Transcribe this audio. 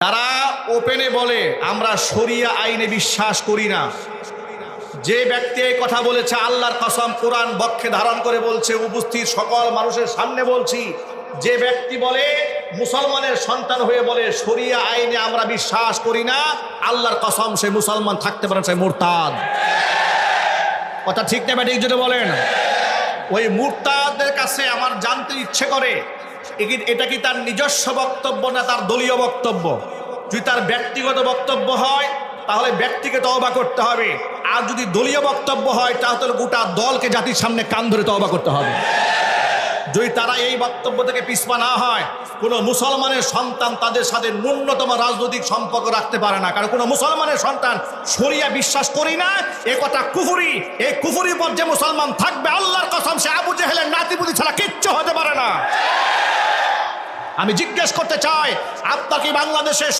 তারা ওপেনে বলে আমরা শরিয়া আইনে বিশ্বাস করি না। যে ব্যক্তি এই কথা বলেছে আল্লাহর কসম কোরআন বক্ষে ধারণ করে বলছে, উপস্থিত সকল মানুষের সামনে বলছি, যে ব্যক্তি বলে মুসলমানের সন্তান হয়ে বলে শরিয়া আইনে আমরা বিশ্বাস করি না, আল্লাহর কসম সে মুসলমান থাকতে পারে, সে মুরতাদ। কথা ঠিক না ব্যাটিক যদি বলেন? ওই মুরতাদের কাছে আমার জানতে ইচ্ছে করে এটা কি তার নিজস্ব বক্তব্য না তার দলীয় বক্তব্য। যদি তার ব্যক্তিগত বক্তব্য হয় তাহলে ব্যক্তিকে তওবা করতে হবে, আর যদি দলীয় বক্তব্য হয় তাহলে গোটা দলকে জাতির সামনে কান ধরে তওবা করতে হবে। যদি তারা এই বক্তব্য থেকে পিছপা না হয়, কোনো মুসলমানের সন্তান তাদের সাথে ন্যূনতম রাজনৈতিক সম্পর্ক রাখতে পারে না। কারণ কোনো মুসলমানের সন্তান শরিয়া বিশ্বাস করি না এ কথা কুফরি। এই কুফরির পর যে মুসলমান থাকবে আল্লাহর কসম সে আবু জেহেলের নাতিপুতি ছাড়া কিচ্ছু হতে পারে না। আমি জিজ্ঞেস করতে চাই, আপনার কি বাংলাদেশে